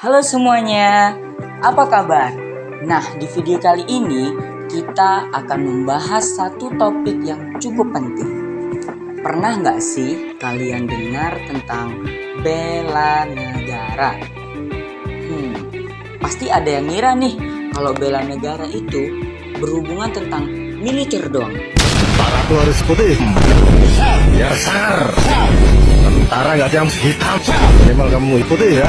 Halo semuanya, apa kabar? Nah, di video kali ini kita akan membahas satu topik yang cukup penting. Pernah nggak sih kalian dengar tentang bela negara? Pasti ada yang ngira nih kalau bela negara itu berhubungan tentang militer doang. Aku harus putih. Ya sar. Tentara nggak ada yang hitam. Minimal kamu putih ya.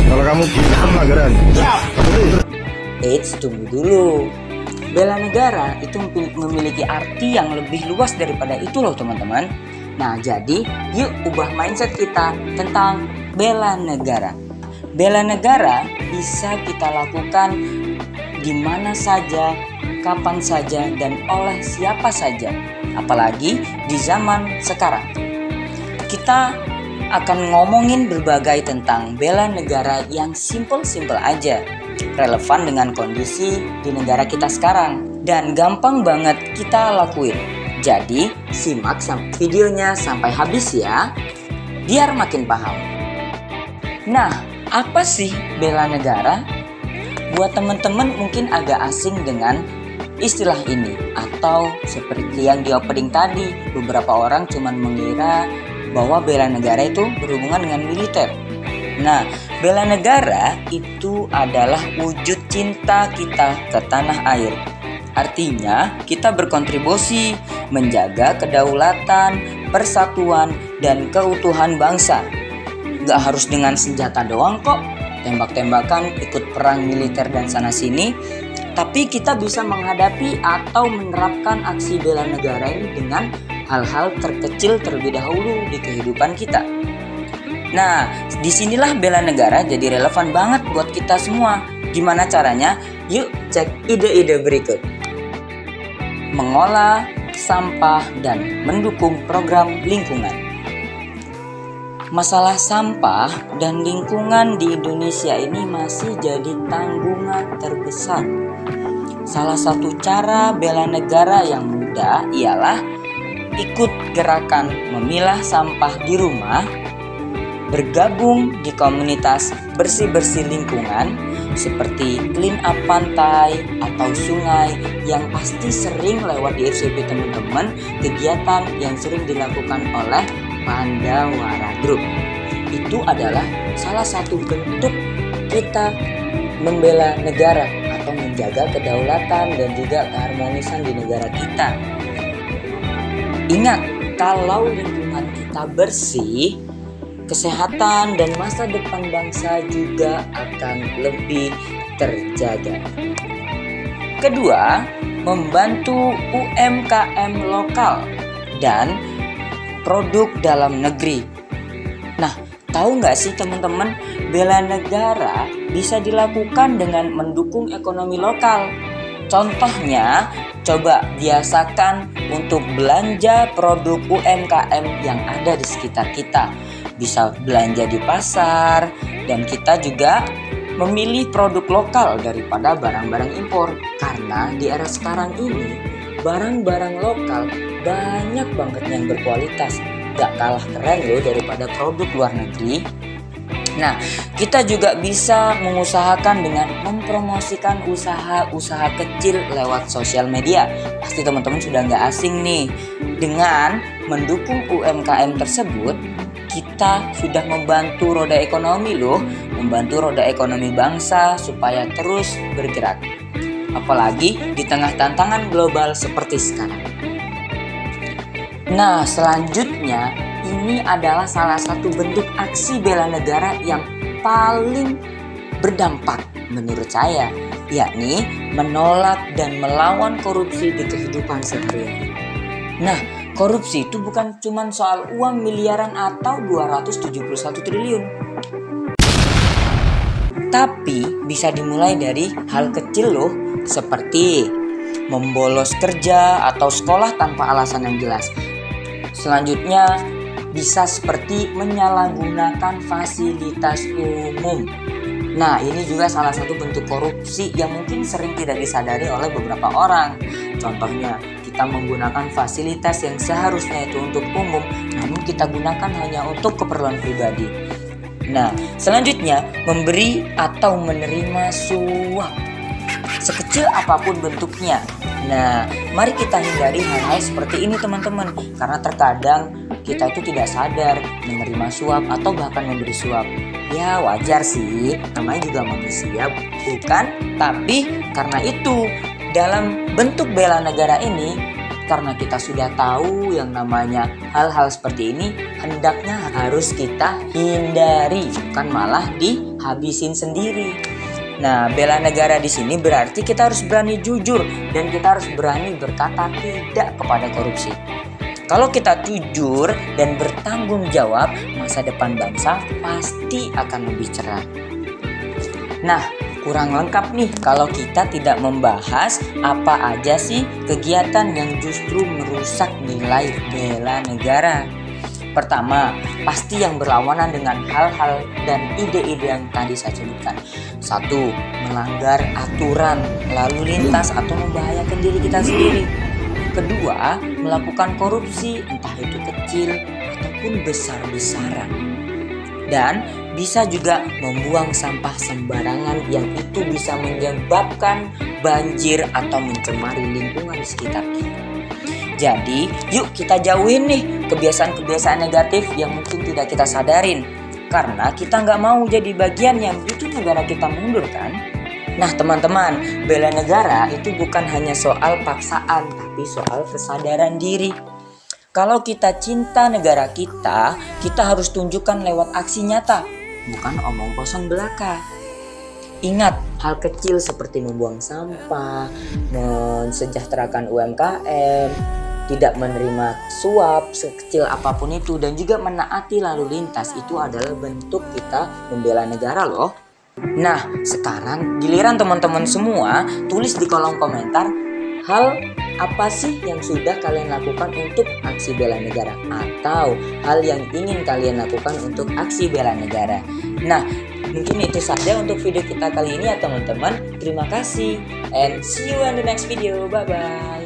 Kalau kamu hitam magaran. Putih. Eits, tunggu dulu. Bela negara itu memiliki arti yang lebih luas daripada itu loh teman-teman. Nah, jadi yuk ubah mindset kita tentang bela negara. Bela negara bisa kita lakukan di mana saja, kapan saja, dan oleh siapa saja. Apalagi di zaman sekarang. Kita akan ngomongin berbagai tentang bela negara yang simple-simple aja. Relevan dengan kondisi di negara kita sekarang. Dan gampang banget kita lakuin. Jadi simak videonya sampai habis ya. Biar makin paham. Nah, apa sih bela negara? Buat teman-teman mungkin agak asing dengan istilah ini, atau seperti yang di opening tadi, beberapa orang cuma mengira bahwa bela negara itu berhubungan dengan militer. Nah, bela negara itu adalah wujud cinta kita ke tanah air. Artinya, kita berkontribusi menjaga kedaulatan, persatuan, dan keutuhan bangsa. Gak harus dengan senjata doang kok, tembak-tembakan, ikut perang militer dan sana-sini. Tapi kita bisa menghadapi atau menerapkan aksi bela negara ini dengan hal-hal terkecil terlebih dahulu di kehidupan kita. Nah, disinilah bela negara jadi relevan banget buat kita semua. Gimana caranya? Yuk cek ide-ide berikut. Mengolah sampah dan mendukung program lingkungan. Masalah sampah dan lingkungan di Indonesia ini masih jadi tanggungan terbesar. Salah satu cara bela negara yang mudah ialah ikut gerakan memilah sampah di rumah, bergabung di komunitas bersih-bersih lingkungan seperti clean up pantai atau sungai yang pasti sering lewat di FCP teman-teman, kegiatan yang sering dilakukan oleh Pandawara Group. Itu adalah salah satu bentuk kita membela negara atau menjaga kedaulatan dan juga keharmonisan di negara kita. Ingat, kalau lingkungan kita bersih, kesehatan dan masa depan bangsa juga akan lebih terjaga. Kedua, membantu UMKM lokal dan produk dalam negeri. Nah, tahu nggak sih teman-teman, bela negara bisa dilakukan dengan mendukung ekonomi lokal. Contohnya, coba biasakan untuk belanja produk UMKM yang ada di sekitar kita. Bisa belanja di pasar, dan kita juga memilih produk lokal daripada barang-barang impor. Karena di era sekarang ini, barang-barang lokal banyak banget yang berkualitas. Gak kalah keren loh daripada produk luar negeri. Nah, kita juga bisa mengusahakan dengan mempromosikan usaha-usaha kecil lewat sosial media. Pasti teman-teman sudah gak asing nih. Dengan mendukung UMKM tersebut, kita sudah membantu roda ekonomi loh. Membantu roda ekonomi bangsa supaya terus bergerak. Apalagi di tengah tantangan global seperti sekarang. Nah, selanjutnya ini adalah salah satu bentuk aksi bela negara yang paling berdampak menurut saya, yakni menolak dan melawan korupsi di kehidupan sehari-hari. Nah, korupsi itu bukan cuma soal uang miliaran atau 271 triliun. Tapi bisa dimulai dari hal kecil loh, seperti membolos kerja atau sekolah tanpa alasan yang jelas. Selanjutnya bisa seperti menyalahgunakan fasilitas umum. Nah, ini juga salah satu bentuk korupsi yang mungkin sering tidak disadari oleh beberapa orang. Contohnya, kita menggunakan fasilitas yang seharusnya itu untuk umum, namun kita gunakan hanya untuk keperluan pribadi. Nah, selanjutnya memberi atau menerima suap, sekecil apapun bentuknya. Nah, mari kita hindari hal-hal seperti ini teman-teman, karena terkadang kita itu tidak sadar menerima suap atau bahkan memberi suap. Ya wajar sih, namanya juga manusia, bukan? Tapi karena itu dalam bentuk bela negara ini, karena kita sudah tahu yang namanya hal-hal seperti ini, hendaknya harus kita hindari, bukan malah dihabisin sendiri. Nah, bela negara di sini berarti kita harus berani jujur dan kita harus berani berkata tidak kepada korupsi. Kalau kita jujur dan bertanggung jawab, masa depan bangsa pasti akan lebih cerah. Nah, kurang lengkap nih kalau kita tidak membahas apa aja sih kegiatan yang justru merusak nilai bela negara. Pertama, pasti yang berlawanan dengan hal-hal dan ide-ide yang tadi saya sebutkan. 1. Melanggar aturan lalu lintas atau membahayakan diri kita sendiri. Kedua, melakukan korupsi, entah itu kecil ataupun besar-besaran. Dan bisa juga membuang sampah sembarangan yang itu bisa menyebabkan banjir atau mencemari lingkungan di sekitar kita. Jadi, yuk kita jauhin nih kebiasaan-kebiasaan negatif yang mungkin tidak kita sadarin. Karena kita nggak mau jadi bagian yang bikin negara kita mundur kan? Nah teman-teman, bela negara itu bukan hanya soal paksaan, tapi soal kesadaran diri. Kalau kita cinta negara kita harus tunjukkan lewat aksi nyata, bukan omong kosong belaka. Ingat, hal kecil seperti membuang sampah, mensejahterakan UMKM, tidak menerima suap sekecil apapun itu, dan juga menaati lalu lintas itu adalah bentuk kita membela negara loh. Nah, sekarang giliran teman-teman semua tulis di kolom komentar hal apa sih yang sudah kalian lakukan untuk aksi bela negara, atau hal yang ingin kalian lakukan untuk aksi bela negara. Nah, mungkin itu saja untuk video kita kali ini ya teman-teman. Terima kasih and see you in the next video. Bye bye.